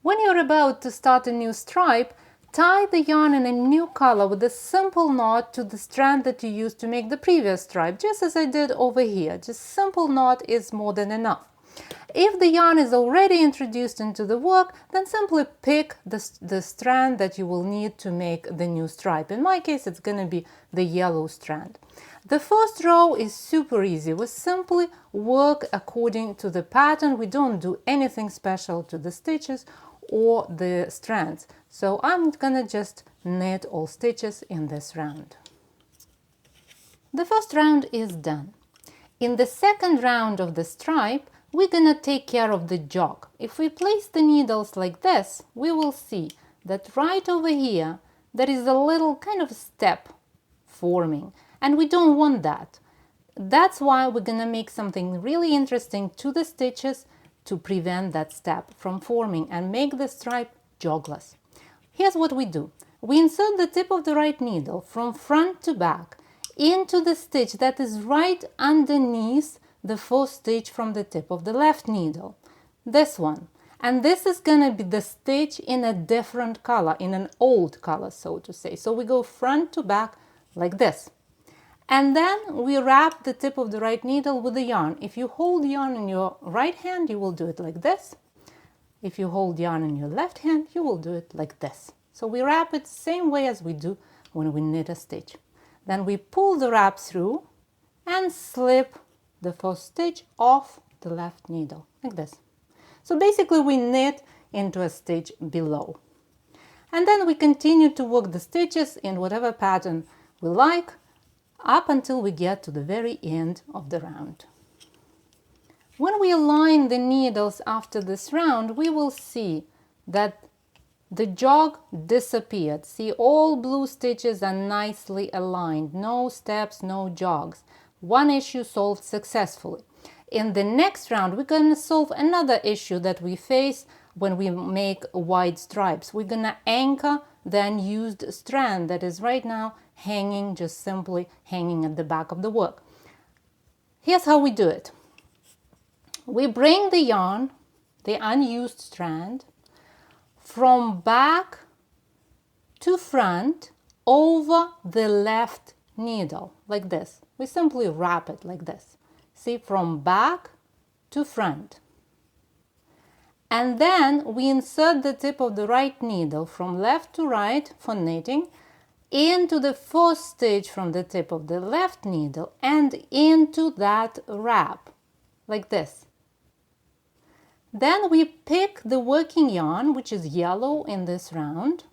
When you're about to start a new stripe, tie the yarn in a new color with a simple knot to the strand that you used to make the previous stripe, just as I did over here. Just simple knot is more than enough. If the yarn is already introduced into the work, then simply pick the strand that you will need to make the new stripe. In my case, it's going to be the yellow strand. The first row is super easy. We simply work according to the pattern. We don't do anything special to the stitches or the strands. So I'm gonna just knit all stitches in this round. The first round is done. In the second round of the stripe, we're gonna take care of the jog. If we place the needles like this, we will see that right over here there is a little kind of step forming, and we don't want that. That's why we're gonna make something really interesting to the stitches to prevent that step from forming and make the stripe jogless. Here's what we do. We insert the tip of the right needle from front to back into the stitch that is right underneath the first stitch from the tip of the left needle. This one. And this is going to be the stitch in a different color, in an old color, so to say. So we go front to back like this. And then we wrap the tip of the right needle with the yarn. If you hold yarn in your right hand, you will do it like this. If you hold yarn in your left hand, you will do it like this. So we wrap it the same way as we do when we knit a stitch. Then we pull the wrap through and slip the first stitch off the left needle, like this. So basically we knit into a stitch below. And then we continue to work the stitches in whatever pattern we like, up until we get to the very end of the round. When we align the needles after this round, we will see that the jog disappeared. See, all blue stitches are nicely aligned. No steps, no jogs. One issue solved successfully. In the next round, we're going to solve another issue that we face when we make wide stripes. We're going to anchor the unused strand that is right now hanging, just simply hanging at the back of the work. Here's how we do it. We bring the yarn, the unused strand, from back to front over the left needle, like this. We simply wrap it like this. See, from back to front. And then we insert the tip of the right needle from left to right for knitting into the first stitch from the tip of the left needle and into that wrap, like this. Then we pick the working yarn, which is yellow in this round,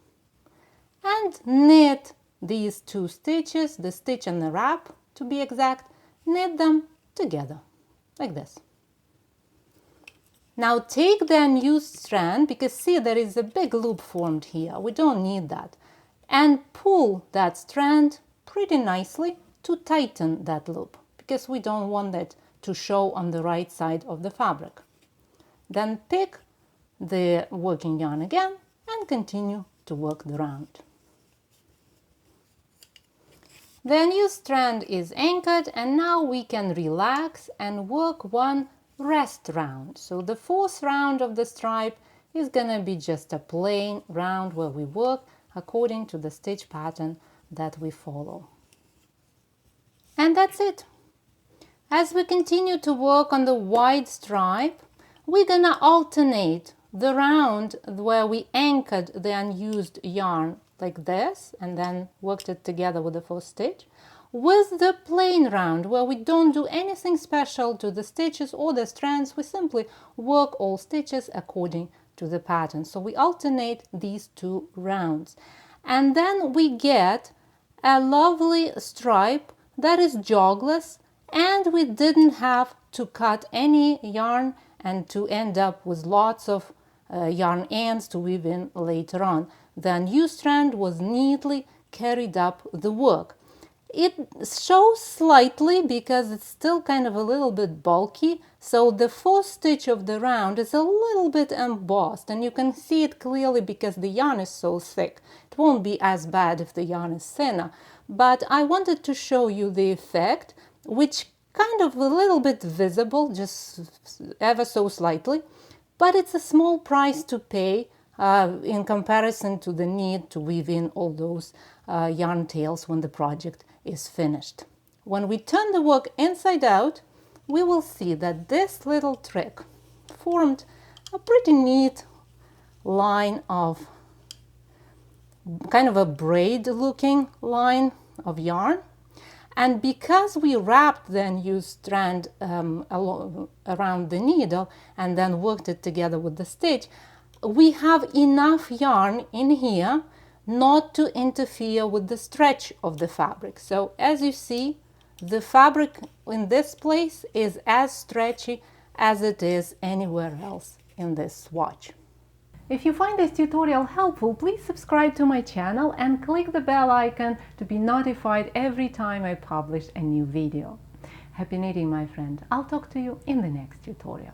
and knit these two stitches, the stitch and the wrap to be exact, knit them together, like this. Now take the unused strand, because see, there is a big loop formed here. We don't need that. And pull that strand pretty nicely to tighten that loop, because we don't want it to show on the right side of the fabric. Then pick the working yarn again and continue to work the round. The unused strand is anchored, and now we can relax and work one rest round. So the fourth round of the stripe is gonna be just a plain round where we work according to the stitch pattern that we follow. And that's it. As we continue to work on the wide stripe, we're gonna alternate the round where we anchored the unused yarn like this and then worked it together with the first stitch, with the plain round where we don't do anything special to the stitches or the strands. We simply work all stitches according to the pattern. So we alternate these two rounds, and then we get a lovely stripe that is jogless, and we didn't have to cut any yarn and to end up with lots of yarn ends to weave in later on. The unused strand was neatly carried up the work. It shows slightly because it's still kind of a little bit bulky, so the first stitch of the round is a little bit embossed, and you can see it clearly because the yarn is so thick. It won't be as bad if the yarn is thinner, but I wanted to show you the effect, which kind of a little bit visible, just ever so slightly, but it's a small price to pay in comparison to the need to weave in all those yarn tails when the project is finished. When we turn the work inside out, we will see that this little trick formed a pretty neat line of kind of a braid looking line of yarn. And because we wrapped the unused strand around the needle and then worked it together with the stitch, we have enough yarn in here not to interfere with the stretch of the fabric. So as you see, the fabric in this place is as stretchy as it is anywhere else in this swatch. If you find this tutorial helpful, please subscribe to my channel and click the bell icon to be notified every time I publish a new video. Happy knitting, my friend. I'll talk to you in the next tutorial.